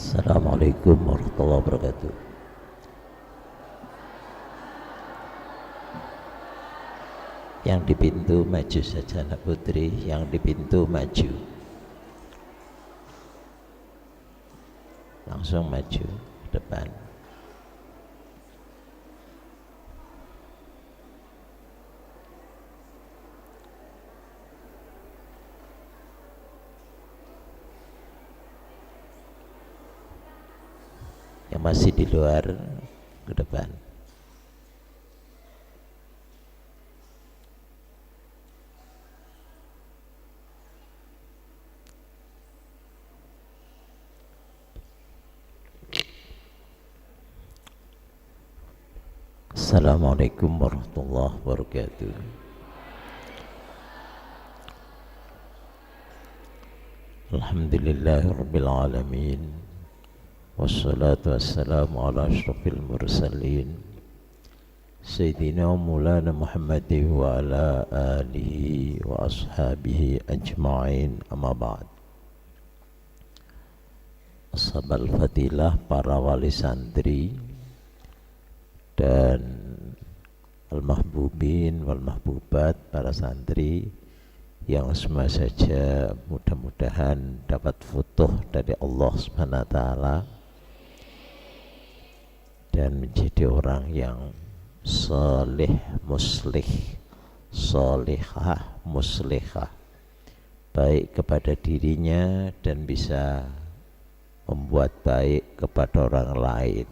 Assalamualaikum warahmatullahi wabarakatuh. Yang di pintu maju saja nak putri, yang di pintu maju. Langsung maju ke depan. Yang masih di luar ke depan. Assalamualaikum warahmatullahi wabarakatuh. Alhamdulillahirabbil alamin. Wassalatu wassalamu ala asyrafil mursalin Sayyidina Maulana Muhammadin wa ala alihi wa ashabihi ajma'in, amma ba'd. Ashabal fadilah, para wali santri dan al-mahbubin wal mahbubat, para santri yang semua saja mudah-mudahan dapat futuh dari Allah Subhanahu wa taala dan menjadi orang yang salih muslih, salihah muslihah, baik kepada dirinya dan bisa membuat baik kepada orang lain,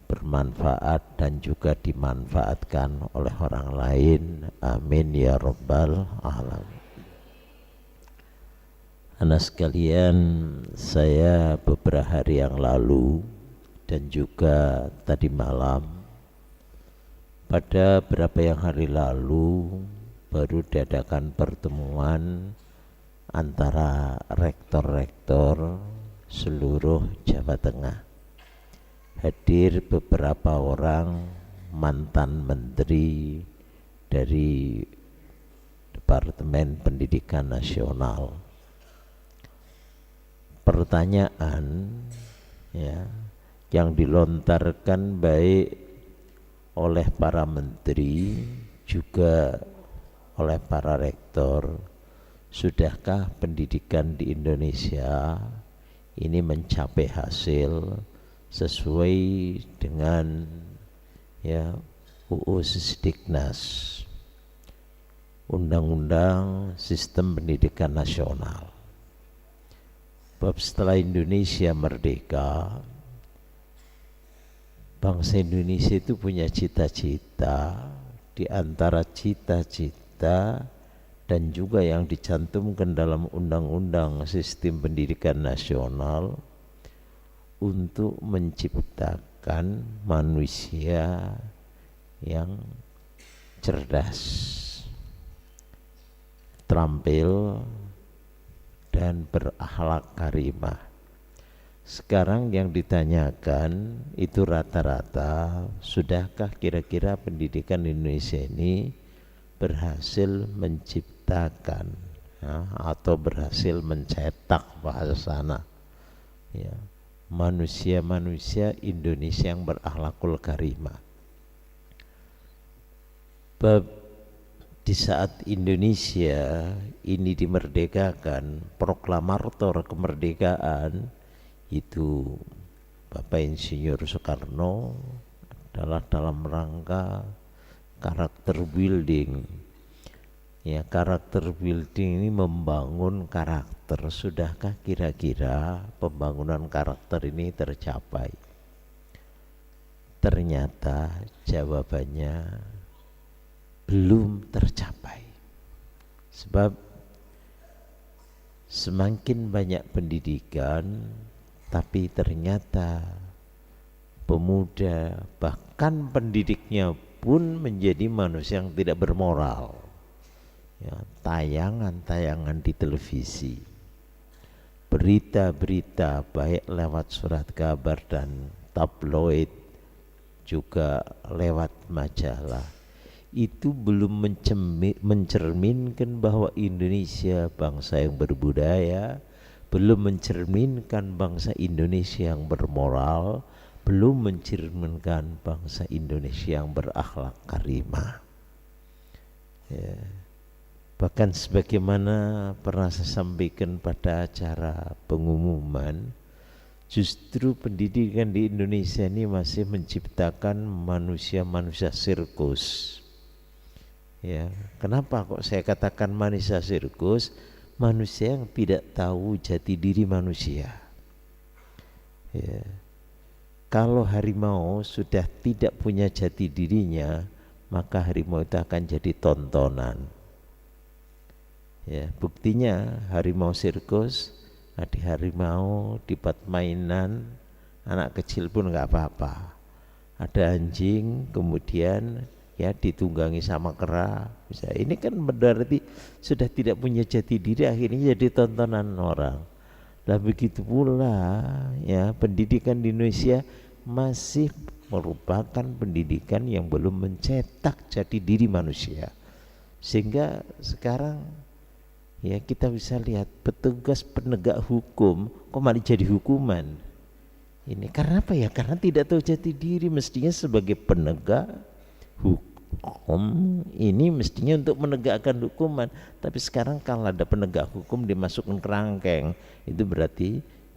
bermanfaat dan juga dimanfaatkan oleh orang lain. Amin ya rabbal alamin. Anak sekalian, saya beberapa hari yang lalu dan juga tadi malam, pada beberapa yang hari lalu baru diadakan pertemuan antara rektor-rektor seluruh Jawa Tengah. Hadir beberapa orang mantan menteri dari Departemen Pendidikan Nasional. Pertanyaan ya yang dilontarkan baik oleh para menteri juga oleh para rektor, sudahkah pendidikan di Indonesia ini mencapai hasil sesuai dengan ya UU Sisdiknas, Undang-Undang Sistem Pendidikan Nasional. Sebab setelah Indonesia merdeka, bangsa Indonesia itu punya cita-cita. Di antara cita-cita dan juga yang dicantumkan dalam Undang-Undang Sistem Pendidikan Nasional untuk menciptakan manusia yang cerdas, terampil, dan berakhlak karimah. Sekarang yang ditanyakan itu rata-rata, sudahkah kira-kira pendidikan Indonesia ini berhasil menciptakan ya, atau berhasil mencetak bahasa sana ya, manusia-manusia Indonesia yang berakhlakul karimah. Di saat Indonesia ini dimerdekakan, proklamator kemerdekaan itu Bapak Insinyur Soekarno adalah dalam rangka karakter building. Ya, karakter building ini membangun karakter. Sudahkah kira-kira pembangunan karakter ini tercapai? Ternyata jawabannya belum tercapai. Sebab semakin banyak pendidikan, tapi ternyata pemuda bahkan pendidiknya pun menjadi manusia yang tidak bermoral. Ya, tayangan-tayangan di televisi, berita-berita baik lewat surat kabar dan tabloid, juga lewat majalah, itu belum mencerminkan bahwa Indonesia bangsa yang berbudaya, belum mencerminkan bangsa Indonesia yang bermoral, belum mencerminkan bangsa Indonesia yang berakhlak karimah. Ya. Bahkan sebagaimana pernah saya sampaikan pada acara pengumuman, justru pendidikan di Indonesia ini masih menciptakan manusia-manusia sirkus. Ya, kenapa kok saya katakan manusia sirkus? Manusia yang tidak tahu jati diri manusia. Ya. Kalau harimau sudah tidak punya jati dirinya, maka harimau itu akan jadi tontonan. Ya, buktinya harimau sirkus, ada harimau dibuat mainan, anak kecil pun nggak apa-apa. Ada anjing, kemudian ya ditunggangi sama kera. Ini kan berarti sudah tidak punya jati diri, akhirnya jadi tontonan orang. Lah begitu pula ya, pendidikan di Indonesia masih merupakan pendidikan yang belum mencetak jati diri manusia. Sehingga sekarang ya kita bisa lihat petugas penegak hukum kok malah jadi hukuman. Ini karena apa ya? Karena tidak tahu jati diri. Mestinya sebagai penegak hukum ini mestinya untuk menegakkan hukuman, tapi sekarang kalau ada penegak hukum dimasukkan kerangkeng, itu berarti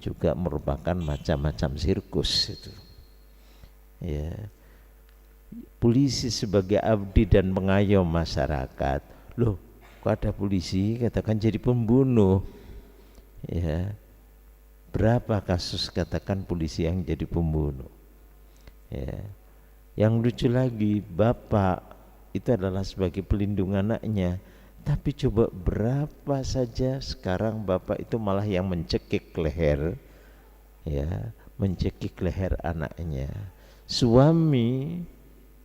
juga merupakan macam-macam sirkus itu. Ya. Polisi sebagai abdi dan pengayom masyarakat, loh kok ada polisi katakan jadi pembunuh? Ya, berapa kasus katakan polisi yang jadi pembunuh? Ya. Yang lucu lagi, bapak itu adalah sebagai pelindung anaknya, tapi coba berapa saja sekarang bapak itu malah yang mencekik leher, ya, mencekik leher anaknya. Suami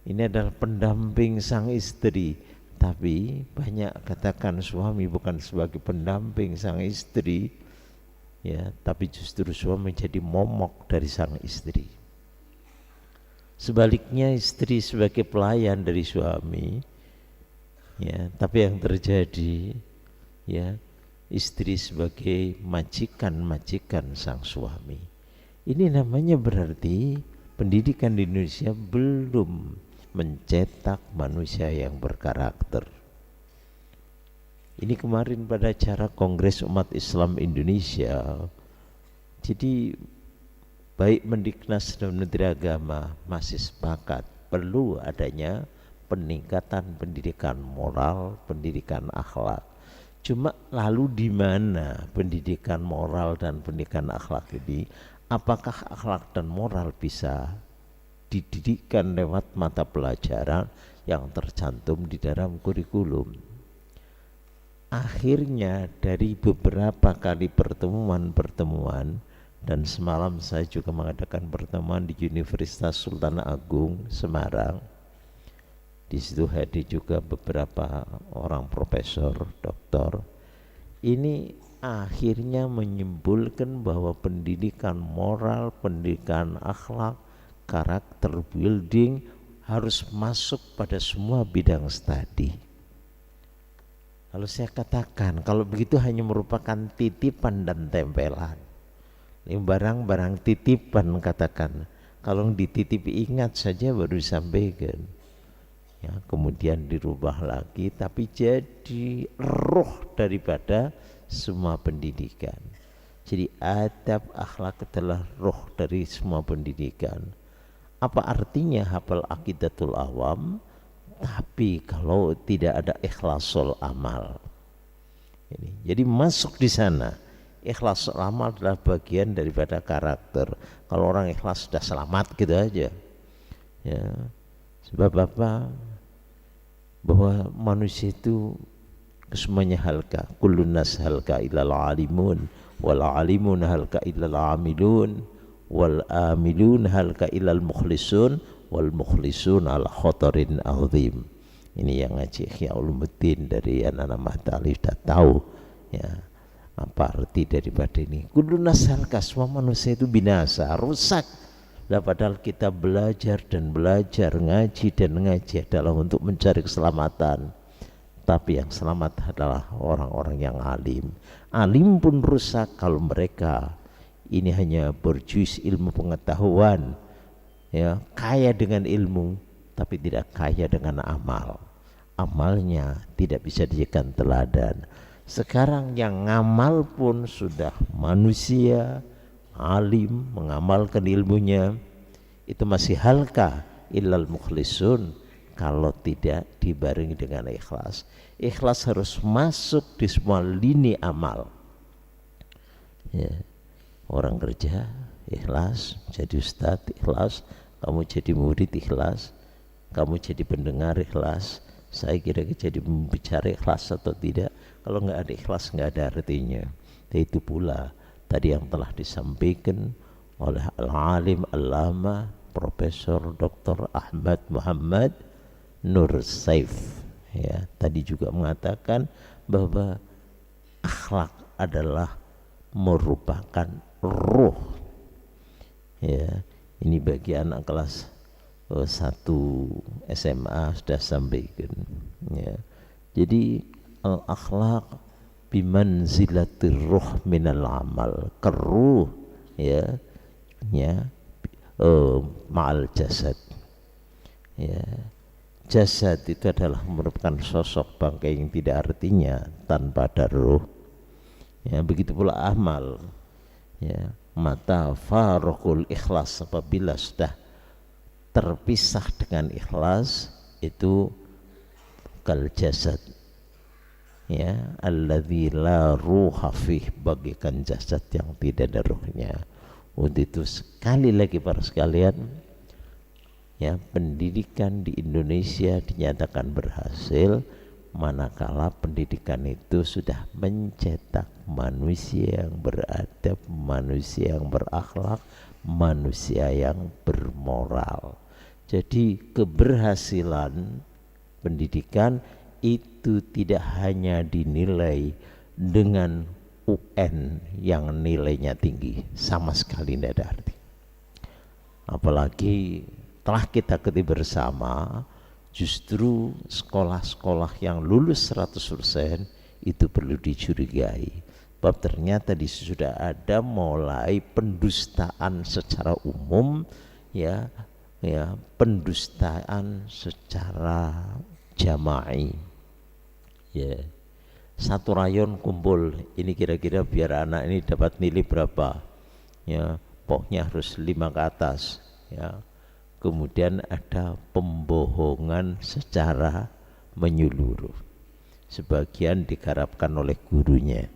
ini adalah pendamping sang istri, tapi banyak katakan suami bukan sebagai pendamping sang istri, ya, tapi justru suami jadi momok dari sang istri. Sebaliknya istri sebagai pelayan dari suami, ya, tapi yang terjadi ya istri sebagai majikan-majikan sang suami. Ini namanya berarti pendidikan di Indonesia belum mencetak manusia yang berkarakter. Ini kemarin pada acara Kongres Umat Islam Indonesia, jadi baik Mendiknas dan Menteri Agama masih sepakat perlu adanya peningkatan pendidikan moral, pendidikan akhlak. Cuma lalu di mana pendidikan moral dan pendidikan akhlak ini? Apakah akhlak dan moral bisa dididikkan lewat mata pelajaran yang tercantum di dalam kurikulum? Akhirnya dari beberapa kali pertemuan, dan semalam saya juga mengadakan pertemuan di Universitas Sultan Agung Semarang. Di situ hadir juga beberapa orang profesor, doktor. Ini akhirnya menyimpulkan bahwa pendidikan moral, pendidikan akhlak, karakter building harus masuk pada semua bidang studi. Lalu saya katakan, kalau begitu hanya merupakan titipan dan tempelan. Ini barang-barang titipan katakan, kalau dititipi ingat saja baru disampaikan, ya, kemudian dirubah lagi, tapi jadi roh daripada semua pendidikan. Jadi adab akhlak adalah roh dari semua pendidikan. Apa artinya hafal aqidatul awam, tapi kalau tidak ada ikhlasul amal? Ini, jadi masuk di sana. Ikhlas amal adalah bagian daripada karakter. Kalau orang ikhlas sudah selamat gitu aja, ya. Sebab apa? Bahwa manusia itu kesemuanya halka. Kullun nas halka illal alimun, wal alimun halka illal amilun, wal amilun halka illal mukhlisun, wal mukhlisun ala khotarin azim. Ini yang ngaji Ihya Ulumuddin dari anak-anak Mahtali sudah tahu, ya, apa arti daripada ini. Kudunas halka, semua manusia itu binasa, rusak. Nah, padahal kita belajar dan belajar, ngaji dan ngaji adalah untuk mencari keselamatan. tapi yang selamat adalah orang-orang yang alim. Alim pun rusak kalau mereka ini hanya berjus ilmu pengetahuan, ya, kaya dengan ilmu tapi tidak kaya dengan amal. Amalnya tidak bisa dijadikan teladan. Sekarang yang ngamal pun sudah manusia alim mengamalkan ilmunya, itu masih halka illal mukhlisun, kalau tidak dibarengi dengan ikhlas. Ikhlas harus masuk di semua lini amal, ya. Orang kerja ikhlas, jadi ustadz ikhlas, kamu jadi murid ikhlas, kamu jadi pendengar ikhlas, saya kira jadi bicara ikhlas atau tidak. Kalau nggak ada ikhlas nggak ada artinya. Itu pula tadi yang telah disampaikan oleh al-alim al-lama Profesor Dr. Ahmad Muhammad Nur Saif, ya, tadi juga mengatakan bahwa akhlak adalah merupakan ruh, ya. Ini bagi anak kelas 1 SMA sudah sampaikan, ya. Jadi al-akhlaq bimanzilatir ruh minal amal, keruh, ya, ma'al jasad, ya. Jasad itu adalah merupakan sosok bangkai yang tidak artinya tanpa ada ruh, ya. Begitu pula amal, ya. Mata farokul ikhlas, apabila sudah terpisah dengan ikhlas, itu kal jasad, ya, alladzi la ruha fih, bagikan jasad yang tidak ada ruhnya. Untuk itu sekali lagi para sekalian, ya, pendidikan di Indonesia dinyatakan berhasil manakala pendidikan itu sudah mencetak manusia yang beradab, manusia yang berakhlak, manusia yang bermoral. Jadi keberhasilan pendidikan itu tidak hanya dinilai dengan UN yang nilainya tinggi, sama sekali tidak ada arti. Apalagi telah kita ketahui bersama, justru sekolah-sekolah yang lulus 100% itu perlu dicurigai. Sebab ternyata di sudah ada mulai pendustaan secara umum, ya, pendustaan secara jama'i, ya. Satu rayon kumpul, ini kira-kira biar anak ini dapat nilai berapa, ya, pokoknya harus 5 ke atas, ya. Kemudian ada pembohongan secara menyeluruh, sebagian digarapkan oleh gurunya.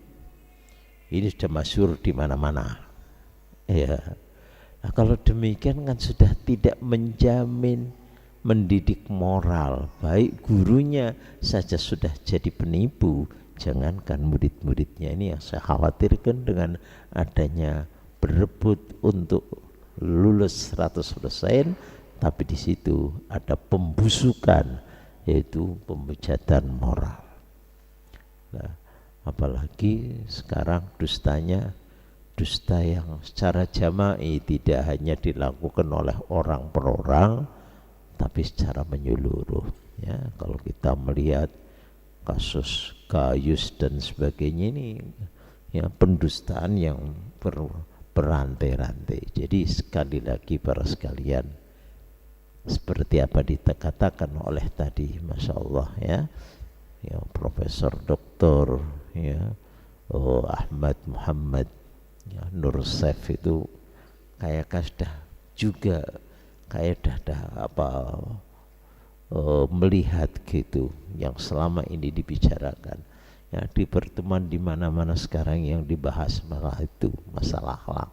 Ini sudah masyhur di mana-mana, ya. Nah, kalau demikian kan sudah tidak menjamin mendidik moral, baik gurunya saja sudah jadi penipu, jangankan murid-muridnya. Ini yang saya khawatirkan dengan adanya berebut untuk lulus 100%, tapi di situ ada pembusukan, yaitu pemujatan moral. Nah, apalagi sekarang dustanya, dusta yang secara jama'i, tidak hanya dilakukan oleh orang per orang, tapi secara menyeluruh, ya. Kalau kita melihat kasus Gayus dan sebagainya, ini, ya, pendustaan yang berantai-rantai. Jadi sekali lagi para sekalian, seperti apa dikatakan oleh tadi, masya Allah, ya, Profesor Doktor, ya, Ahmad Muhammad, ya, Nur Saif itu kayak sudah juga kayak dah melihat gitu yang selama ini dibicarakan, ya, di pertemuan di mana-mana sekarang yang dibahas malah itu masalah akhlak,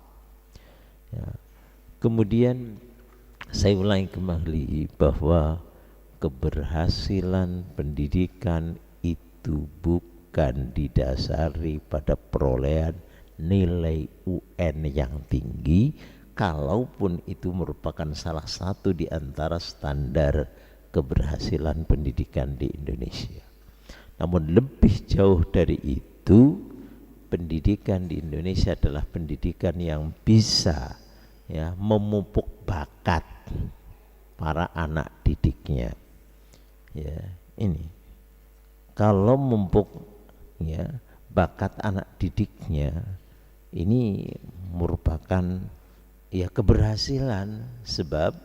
ya. Kemudian saya ulangi kembali bahwa keberhasilan pendidikan itu bukan didasari pada perolehan nilai UN yang tinggi, kalaupun itu merupakan salah satu di antara standar keberhasilan pendidikan di Indonesia. Namun lebih jauh dari itu, pendidikan di Indonesia adalah pendidikan yang bisa, ya, memupuk bakat para anak didiknya, ya. Ini kalau mumpuk ya bakat anak didiknya, ini merupakan ya keberhasilan. Sebab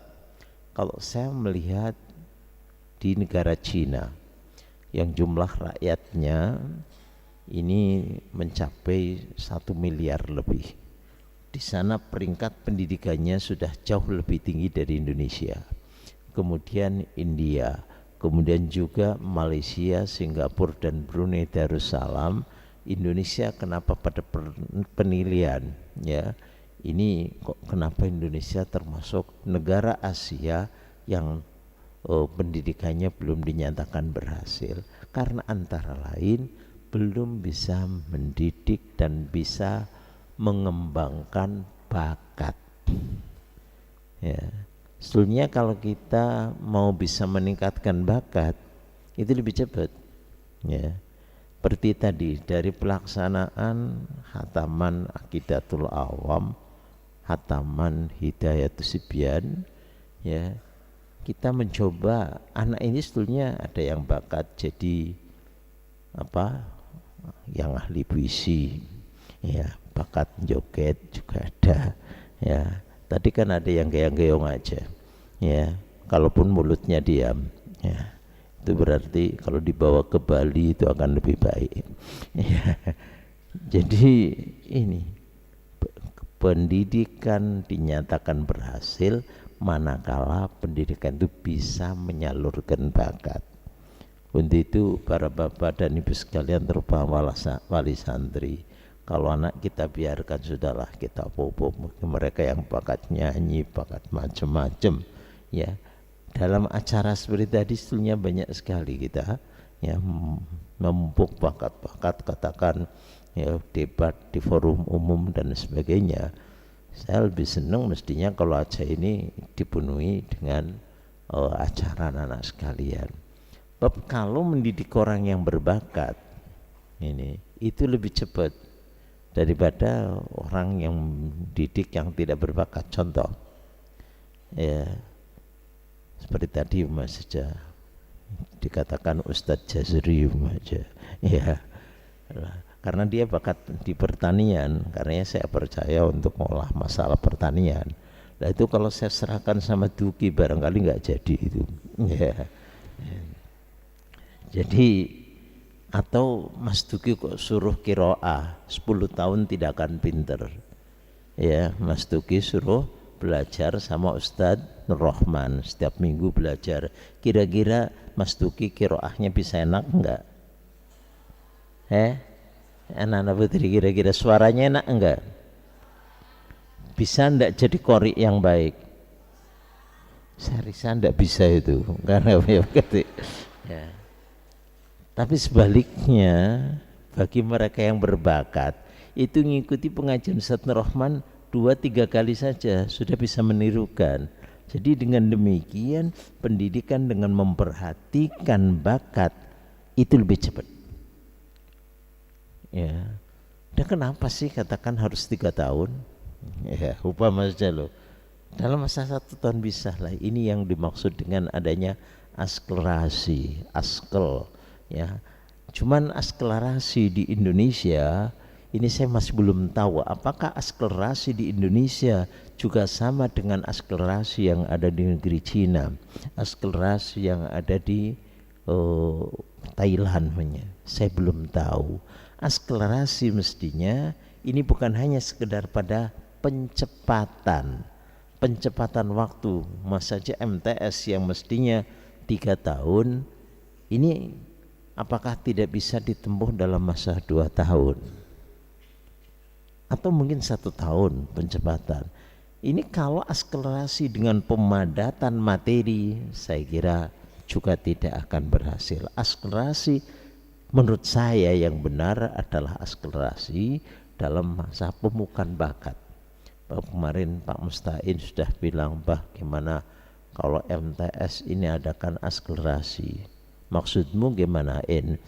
kalau saya melihat di negara Cina yang jumlah rakyatnya ini mencapai 1 miliar lebih, di sana peringkat pendidikannya sudah jauh lebih tinggi dari Indonesia. Kemudian India, kemudian juga Malaysia, Singapura dan Brunei Darussalam. Indonesia kenapa pada penilaian ya ini kok kenapa Indonesia termasuk negara Asia yang pendidikannya belum dinyatakan berhasil? Karena antara lain belum bisa mendidik dan bisa mengembangkan bakat ya. Sebetulnya kalau kita mau bisa meningkatkan bakat itu lebih cepat ya. Seperti tadi dari pelaksanaan hataman Aqidatul Awam, hataman Hidayatus Sibyan ya, kita mencoba anak ini sebetulnya ada yang bakat jadi apa, yang ahli puisi ya, bakat joget juga ada ya. Tadi kan ada yang geyang-geyong aja ya, kalaupun mulutnya diam ya, itu berarti kalau dibawa ke Bali itu akan lebih baik ya. Jadi ini pendidikan dinyatakan berhasil manakala pendidikan itu bisa menyalurkan bakat. Untuk itu para bapak dan ibu sekalian, terutama wali santri, kalau anak kita biarkan sudahlah, kita pupuk mereka yang bakat nyanyi, bakat macam-macam ya. Dalam acara seperti tadi sebetulnya banyak sekali kita ya memupuk bakat-bakat, katakan ya debat di forum umum dan sebagainya. Saya lebih senang mestinya kalau acara ini dipenuhi dengan acara anak-anak sekalian. Bab kalau mendidik orang yang berbakat ini itu lebih cepat daripada orang yang didik yang tidak berbakat. Contoh ya seperti tadi Mas saja dikatakan Ustadz Jazri aja ya, karena dia bakat di pertanian, karena saya percaya untuk mengolah masalah pertanian. Nah itu kalau saya serahkan sama Duki barangkali nggak jadi itu ya. Jadi atau Mas Duki kok suruh kiroah 10 tahun tidak akan pinter ya, Mas Duki suruh belajar sama Ustadz Nur Rahman setiap minggu belajar. Kira-kira Mas Duki kiroahnya bisa enak enggak? Anak-anak putri, kira-kira suaranya enak enggak? Bisa enggak jadi qori yang baik? Saya rasa enggak bisa itu karena ya. Tapi sebaliknya bagi mereka yang berbakat itu ngikuti pengajian Ustadz Nur Rahman 2-3 kali saja sudah bisa menirukan. Jadi dengan demikian pendidikan dengan memperhatikan bakat itu lebih cepat ya. Dan kenapa sih katakan harus 3 tahun ya, upama saja loh dalam masa 1 tahun bisa lah. Ini yang dimaksud dengan adanya akselerasi, askel ya. Cuman akselerasi di Indonesia ini saya masih belum tahu apakah akselerasi di Indonesia juga sama dengan akselerasi yang ada di negeri Cina, akselerasi yang ada di Thailand. Saya belum tahu. Akselerasi mestinya ini bukan hanya sekedar pada pencepatan waktu. Mas saja MTS yang mestinya 3 tahun ini apakah tidak bisa ditempuh dalam masa 2 tahun atau mungkin 1 tahun pencepatan. Ini kalau akselerasi dengan pemadatan materi saya kira juga tidak akan berhasil. Akselerasi menurut saya yang benar adalah akselerasi dalam masa pemukan bakat. Kemarin Pak Mustain sudah bilang bagaimana kalau MTS ini adakan akselerasi. Maksudmu gimana In?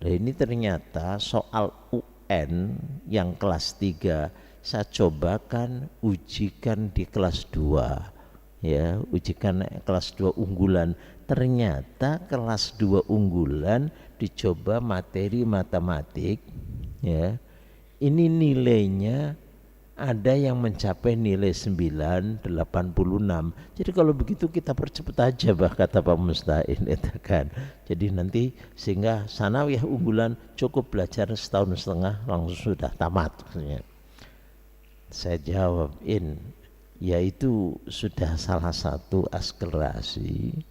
Nah, ini ternyata soal UN yang kelas 3 saya cobakan ujikan di kelas 2 ya, ujikan kelas 2 unggulan. ternyata kelas 2 unggulan dicoba materi matematik, ya, ini nilainya ada yang mencapai nilai 9,86. Jadi kalau begitu kita percepat aja, bah, kata Pak Mustain itu kan. Jadi nanti sehingga sanawiyah unggulan cukup belajar setahun setengah langsung sudah tamat. Saya jawabin, ya itu sudah salah satu akselerasi.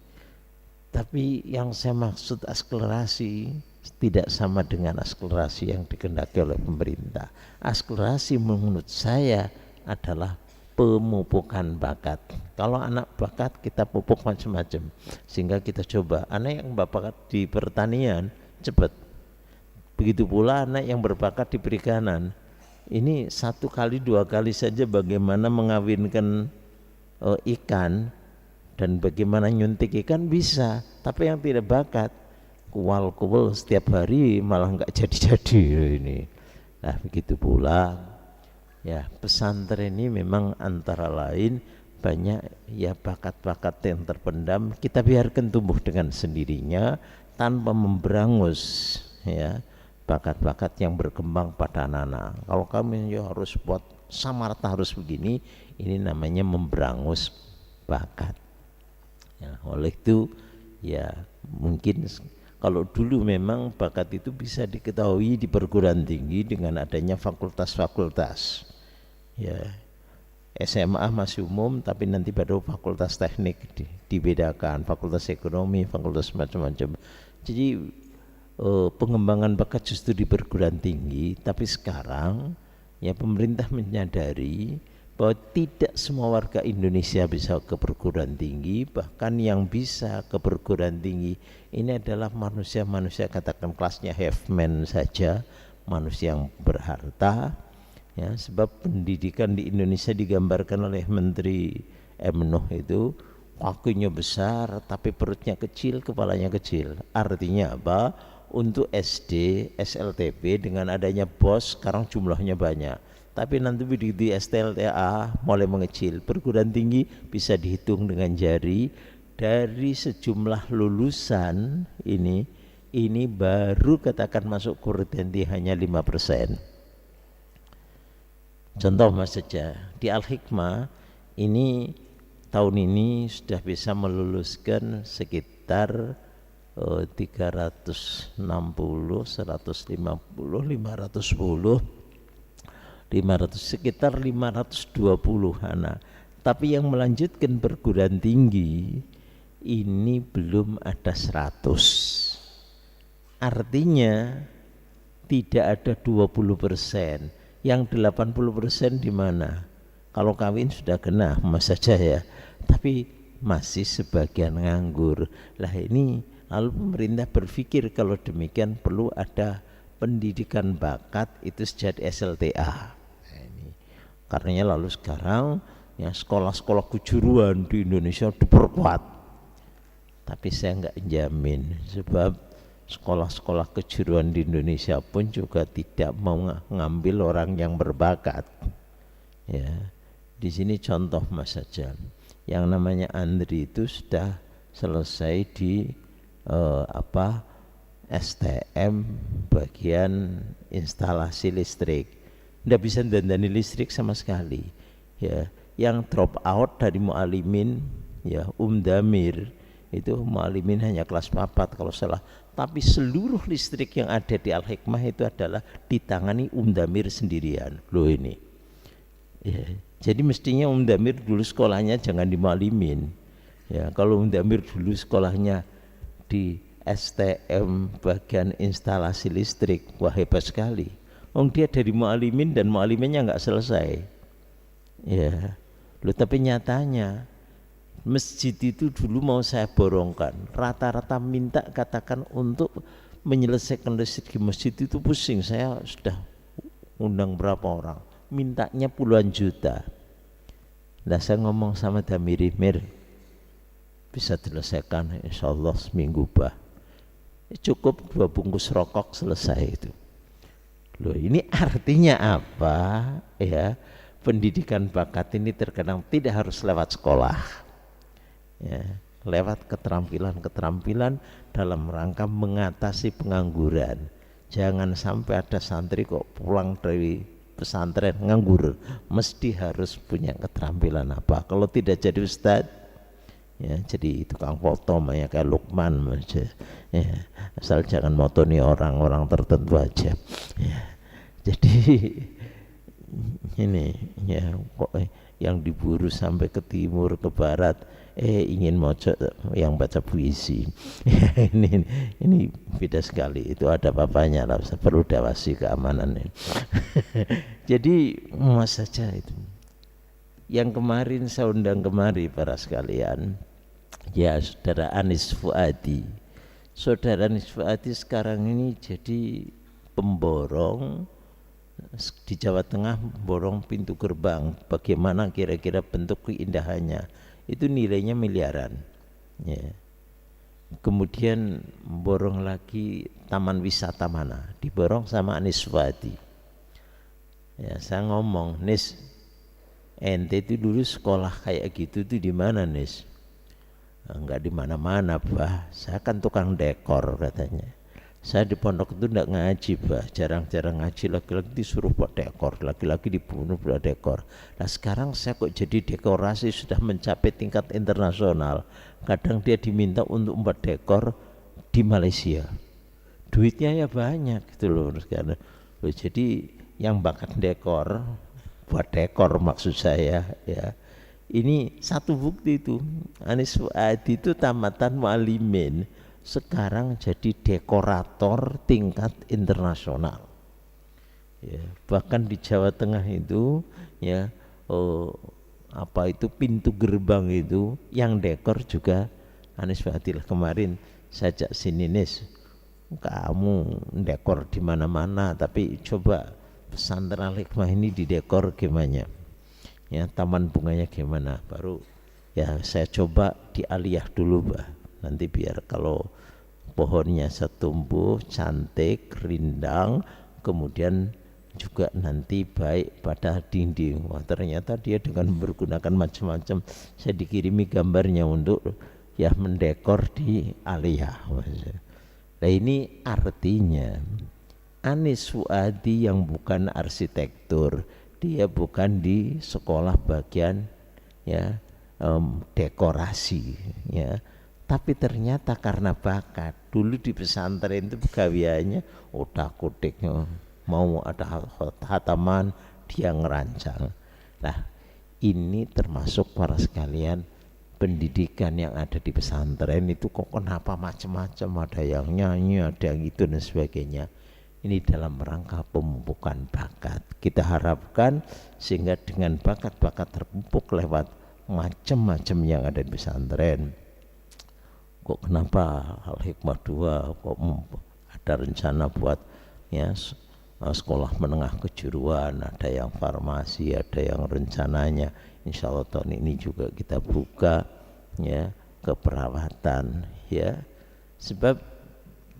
Tapi yang saya maksud akselerasi tidak sama dengan akselerasi yang dikehendaki oleh pemerintah. Akselerasi menurut saya adalah pemupukan bakat. Kalau anak bakat kita pupuk macam-macam, sehingga kita coba anak yang berbakat di pertanian cepat. Begitu pula anak yang berbakat di perikanan. Ini 1 kali 2 kali saja bagaimana mengawinkan ikan dan bagaimana nyuntik ikan bisa, tapi yang tidak bakat kual setiap hari malah nggak jadi-jadi ini. Nah begitu pula ya pesantren ini memang antara lain banyak ya bakat-bakat yang terpendam kita biarkan tumbuh dengan sendirinya tanpa memberangus ya bakat-bakat yang berkembang pada anak-anak. Kalau kami ya harus buat samarta harus begini, ini namanya memberangus bakat. Ya, oleh itu ya mungkin kalau dulu memang bakat itu bisa diketahui di perguruan tinggi dengan adanya fakultas-fakultas. Ya, SMA masih umum, tapi nanti baru fakultas teknik dibedakan, fakultas ekonomi, fakultas macam-macam. Jadi pengembangan bakat justru di perguruan tinggi, tapi sekarang ya pemerintah menyadari bahwa tidak semua warga Indonesia bisa ke perguruan tinggi, bahkan yang bisa ke perguruan tinggi ini adalah manusia-manusia katakan kelasnya have man saja, manusia yang berharta ya, sebab pendidikan di Indonesia digambarkan oleh Menteri Nuh itu kakinya besar tapi perutnya kecil, kepalanya kecil. Artinya apa? Untuk SD, SLTP dengan adanya BOS sekarang jumlahnya banyak, tapi nanti di STLTA mulai mengecil. Perguruan tinggi bisa dihitung dengan jari. Dari sejumlah lulusan ini baru katakan masuk perguruan tinggi hanya 5%. Contoh mas saja di Al-Hikmah ini tahun ini sudah bisa meluluskan sekitar 360, 150, 510, sekitar 520 anak. Tapi yang melanjutkan perguruan tinggi ini belum ada 100. Artinya tidak ada 20%. Yang 80% di mana? Kalau kawin sudah kena mas saja ya, tapi masih sebagian nganggur. Lah ini lalu pemerintah berpikir kalau demikian perlu ada pendidikan bakat itu sejak SLTA. Karena lalu sekarang ya sekolah-sekolah kejuruan di Indonesia diperkuat. Tapi saya enggak jamin, sebab sekolah-sekolah kejuruan di Indonesia pun juga tidak mau mengambil orang yang berbakat. Ya, di sini contoh mas saja, yang namanya Andri itu sudah selesai di STM bagian instalasi listrik, tidak bisa dandani listrik sama sekali. Ya, yang drop out dari mu'alimin ya Damir itu mu'alimin hanya kelas 4 kalau salah, tapi seluruh listrik yang ada di Al-Hikmah itu adalah ditangani Damir sendirian. Loh ini ya, jadi mestinya Damir dulu sekolahnya jangan di mu'alimin ya. Kalau Damir dulu sekolahnya di STM bagian instalasi listrik, wah hebat sekali. Dia dari mu'alimin dan mu'aliminnya nggak selesai ya. Loh tapi nyatanya masjid itu dulu mau saya borongkan, rata-rata minta katakan untuk menyelesaikan listrik di masjid itu pusing. Saya sudah undang berapa orang, mintanya puluhan juta. Nah saya ngomong sama Damiri, Mir bisa diselesaikan insyaallah seminggu bah, cukup 2 bungkus rokok selesai itu. Loh ini artinya apa ya? Pendidikan bakat ini terkadang tidak harus lewat sekolah ya. lewat keterampilan-keterampilan dalam rangka mengatasi pengangguran. Jangan sampai ada santri kok pulang dari pesantren nganggur, mesti harus punya keterampilan apa. Kalau tidak jadi ustadz, ya jadi tukang foto ya kayak Lukman aja, ya, asal jangan motoni orang-orang tertentu aja, ya. Jadi ini ya kok yang diburu sampai ke timur ke barat ingin mojo yang baca puisi. ini beda sekali, itu ada papanya lah, perlu dawasi keamanannya. Jadi mas saja itu yang kemarin saya undang kemari para sekalian, ya saudara Anis Fuadi. Saudara Anis Fuadi sekarang ini jadi pemborong di Jawa Tengah, borong pintu gerbang. Bagaimana kira-kira bentuk keindahannya, itu nilainya miliaran, ya. Kemudian borong lagi taman wisata mana, diborong sama Anis Fuadi. Ya, saya ngomong, Nis, ente itu dulu sekolah kayak gitu tuh di mana, Nis? Enggak di mana-mana, Bah. Saya kan tukang dekor katanya. Saya di pondok itu enggak ngaji, Bah. Jarang-jarang ngaji, laki-laki disuruh buat dekor, laki-laki dibunuh buat dekor. Nah sekarang saya kok jadi dekorasi sudah mencapai tingkat internasional. Kadang dia diminta untuk membuat dekor di Malaysia. Duitnya ya banyak gitu loh. Jadi yang bakat dekor, buat dekor maksud saya, ya. Ini satu bukti itu, Anis Fuadi itu tamatan mualimin, sekarang jadi dekorator tingkat internasional, ya. Bahkan di Jawa Tengah itu, ya, apa itu pintu gerbang itu yang dekor juga Anis Fuadi. Kemarin saya ajak sini, Nis, kamu dekor di mana-mana, tapi coba pesantren Al-Hikmah ini didekor gimana, ya, taman bunganya gimana, baru ya saya coba di aliyah dulu, Bah. Nanti biar kalau pohonnya setumbuh cantik rindang, kemudian juga nanti baik pada dinding. Wah ternyata dia dengan menggunakan macam-macam, saya dikirimi gambarnya untuk ya mendekor di aliyah. Nah ini artinya Anis Fuadi yang bukan arsitektur, dia bukan di sekolah bagian, ya, dekorasi, ya, tapi ternyata karena bakat dulu di pesantren itu pegawaiannya otak-otiknya, mau ada hataman dia ngerancang. Nah ini termasuk para sekalian, pendidikan yang ada di pesantren itu kok kenapa macam-macam, ada yang nyanyi, ada yang itu dan sebagainya. Ini dalam rangka pemupukan bakat. Kita harapkan sehingga dengan bakat-bakat terpupuk lewat macam-macam yang ada di pesantren. Kok kenapa Al-Hikmah 2 kok ada rencana buat, ya, sekolah menengah kejuruan, ada yang farmasi, ada yang rencananya insya Allah tahun ini juga kita buka, ya, keperawatan, ya, sebab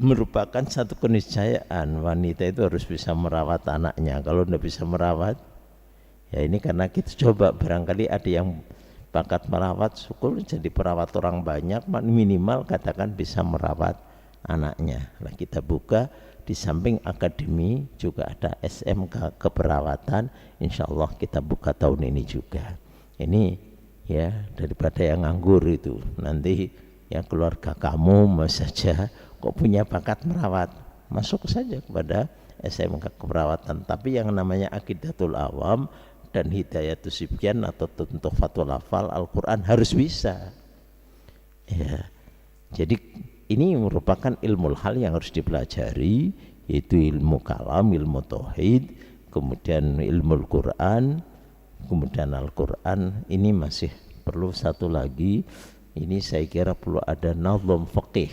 merupakan satu keniscayaan wanita itu harus bisa merawat anaknya. Kalau tidak bisa merawat, ya ini karena kita coba, barangkali ada yang bakat merawat, syukur jadi perawat orang banyak, minimal katakan bisa merawat anaknya. Nah kita buka di samping akademi juga ada SMK keperawatan, insya Allah kita buka tahun ini juga. Ini ya daripada yang nganggur itu nanti, yang keluarga kamu saja kok punya bakat merawat, masuk saja kepada SMK keperawatan. Tapi yang namanya Aqidatul Awam dan Hidayatus Sibyan atau Tuhfatul Hafal Al-Quran harus bisa, ya. Jadi ini merupakan ilmu hal yang harus dipelajari, yaitu ilmu kalam, ilmu tauhid, kemudian ilmu Al-Quran, kemudian Al-Quran. Ini masih perlu satu lagi, ini saya kira perlu ada nazam fiqih.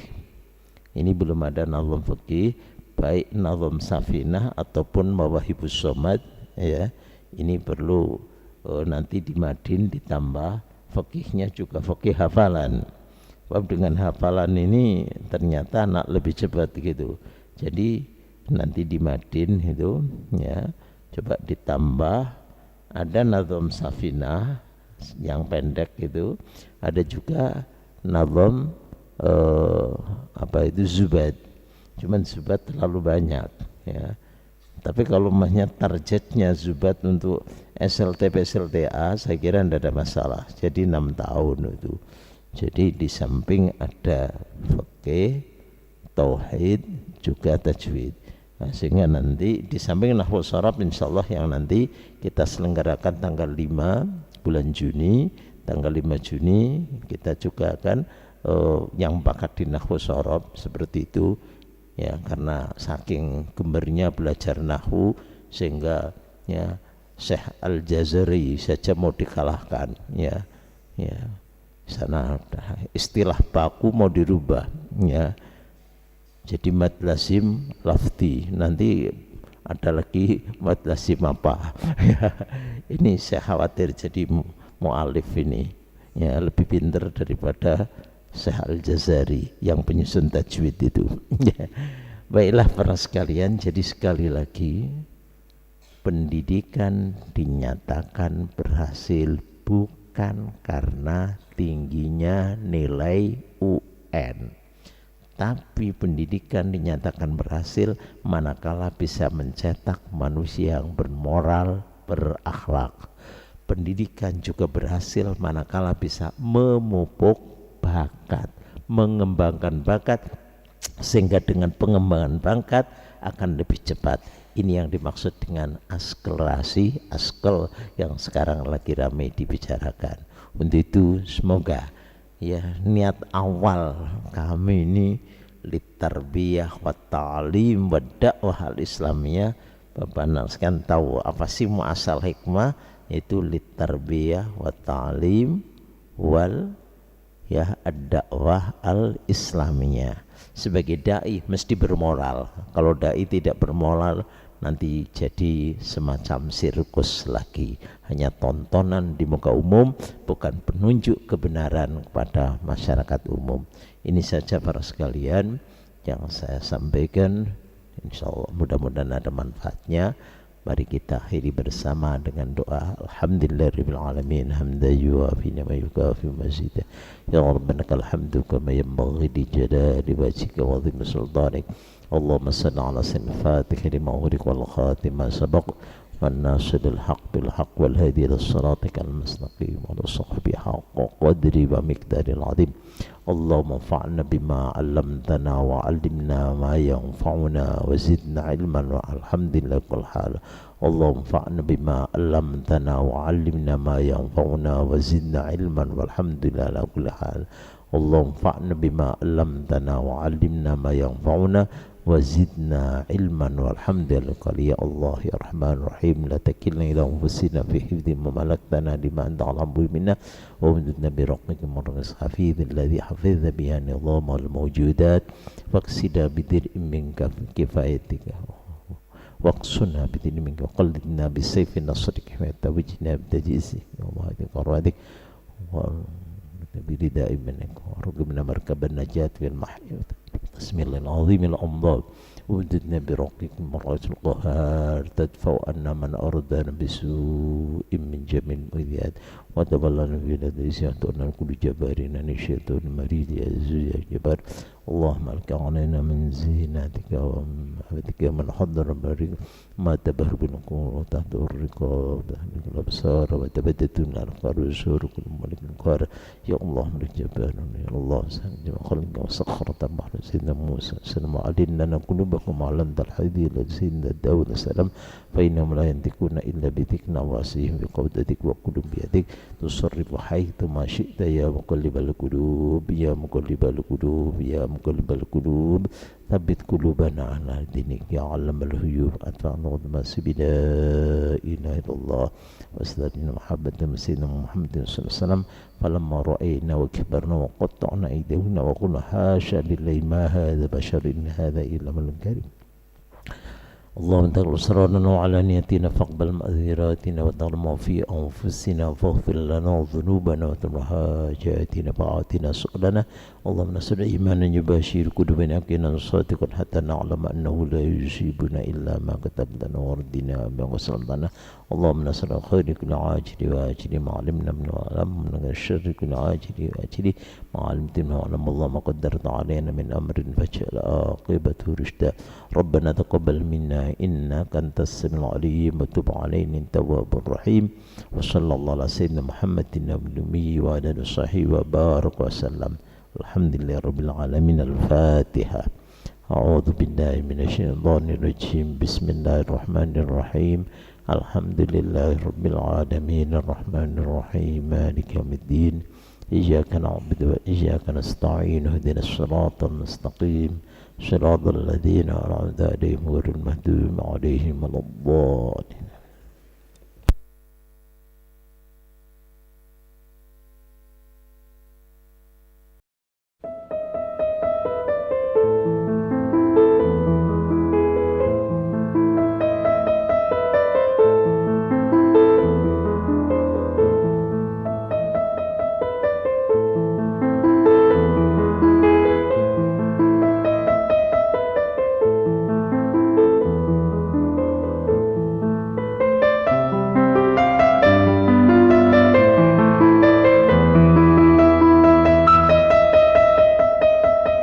Ini belum ada nazam fiqih, baik nazam Safinah ataupun Mawahibus Somad, ya. Ini perlu nanti di Madin ditambah fikihnya juga fikih hafalan. Sebab dengan hafalan ini ternyata anak lebih cepat gitu. Jadi nanti di Madin itu, ya, coba ditambah ada nazam Safinah yang pendek itu, ada juga nazam apa itu zubat, cuman zubat terlalu banyak ya. Tapi kalau mahnya targetnya zubat untuk SLTP SLTA, saya kira tidak ada masalah. Jadi 6 tahun itu. Jadi di samping ada fikih, tauhid, juga tajwid. Nah, sehingga nanti di samping nahwu sharaf insyaallah yang nanti kita selenggarakan tanggal 5 bulan Juni, tanggal 5 Juni kita juga akan yang bakat di nahwu sharaf seperti itu ya, karena saking gembarnya belajar nahwu sehingga ya Syekh Al-Jazari saja mau dikalahkan ya. Ya, sana istilah baku mau dirubah ya. Jadi mad lazim lafzi, nanti ada lagi mad lazim apa? Ini saya khawatir jadi mu'alif ini ya lebih pintar daripada Syekh Al-Jazari yang penyusun tajwid itu. Baiklah para sekalian, jadi sekali lagi pendidikan dinyatakan berhasil bukan karena tingginya nilai UN, tapi pendidikan dinyatakan berhasil manakala bisa mencetak manusia yang bermoral, berakhlak. Pendidikan juga berhasil manakala bisa memupuk bakat, mengembangkan bakat, sehingga dengan pengembangan bakat akan lebih cepat. Ini yang dimaksud dengan akselerasi, askel yang sekarang lagi ramai dibicarakan. Untuk itu semoga ya niat awal kami ini litarbiyah wa ta'lim wa dakwah al-islamiyah, Bapak Naskan tahu apa sih muasal hikmah, yaitu litarbiyah wa ta'lim wal ya ad-dakwah al-islamiyah. Sebagai dai mesti bermoral. Kalau dai tidak bermoral nanti jadi semacam sirkus lagi, hanya tontonan di muka umum, bukan penunjuk kebenaran kepada masyarakat umum. Ini saja para sekalian yang saya sampaikan. Insyaallah mudah-mudahan ada manfaatnya. Mari kita akhiri bersama dengan doa alhamdulillahirabbil alamin hamdan yuwafi wa yukafi mazidah. Ya rabbana lakal hamdu kama yanbaghi li jalali wajhika wa 'azimi sultanik. Allahumma salli ala sayyidil fatih lima ughliq wal khatim ma sabaq wan nasidil haqq bil haqq wal hadi ila siratikal mustaqim wa sahbihi haqqa qadri wa miqdaril 'azim. اللهم انفعنا بما علمتنا وعلمنا ما ينفعنا وزدنا علما والحمد لله كل حال. اللهم انفعنا بما علمتنا وعلمنا ما ينفعنا وزدنا علما والحمد لله على كل حال. اللهم انفعنا بما علمتنا وعلمنا ما ينفعنا وزدنا علما والحمد لله. يا الله يا رحمن الرحيم لا تكلنا إلى أنفسنا في حفظ ما ملكتنا لما أنت أعلم منا وامددنا برحمتك المرغس حفيظ الذي حفظ بها نظام الموجودات فاقصنا بدرء منك في كفايتك واقصنا بدين منك وقلدنا بالسيف نصرك وتوجنا بتجيزك ومهدك ورادك برداء منك ورقبنا مركب النجاة في المحيط بسم الله العظيم الأمضاء ومددنا برقك مرات القهار تدفع أن من أردنا بسوء من جميع المؤذيات وتبلغنا في لديسي أن كل جبارين الشيطان المريد يا عزيز يا جبار. اللهم لك علينا من زينتك ومحبتك من حضر بارك ما تبهر بالنقول وتحت الرقاب تحمل الأبصار وتبددنا الأفكار والسور كل ملك القار. يا الله ملك جبار يا الله سهل خلق وسخرة بحر سيدنا موسى سلم علينا قلوبكم علمت الحديث سيدنا داود السلام فإنهم لا ينطقون إلا بذكر نواصيهم بقبضتك وقلوب بيدك تصرف حيث ما شئت يا مقلب القلوب يا مقلب القلوب يا مقلب القلوب ثبت قلوبنا على دينك يا علم الغيوب أدفعنا ما لا إله إلا الله واستدنا محبة سيدنا محمد صلى الله عليه وسلم فلما رأينا وكبرنا وقطعنا أيدينا وقلنا حاشا لله ما هذا بشر إن هذا إلا ملك كريم. اللهم انت أسرارنا وعلانيتنا فاقبل مأذيراتنا وتعلم ما في أنفسنا فاغفر لنا ذنوبنا وتمر حاجاتنا فآتنا سؤلنا. اللهم نسأل إيمانا يباشر قلوبنا يقينا صادقا حتى نعلم أنه لا يصيبنا إلا ما كتب لنا وردنا بما وصلنا. اللهم نسأل خير كل عاجل وآجل ما علمنا من وعلم من الشر كل عاجل وآجل ما علمت منه وعلم. اللهم قدرت علينا من أمر فاجعل عاقبته رشدا. ربنا تقبل منا إنك أنت السميع العليم وتب علينا أنت التواب الرحيم. وصلى الله على سيدنا محمد النبي الأمي وعلى آله وصحبه وبارك وسلم. الحمد لله رب العالمين. الفاتحة. أعوذ بالله من الشيطان الرجيم. بسم الله الرحمن الرحيم. الحمد لله رب العالمين الرحمن الرحيم مالك يوم الدين. إياك نعبد وإياك نستعين اهدنا الصراط المستقيم صراط الذين أنعمت عليهم غير المغضوب عليهم ولا الضالين.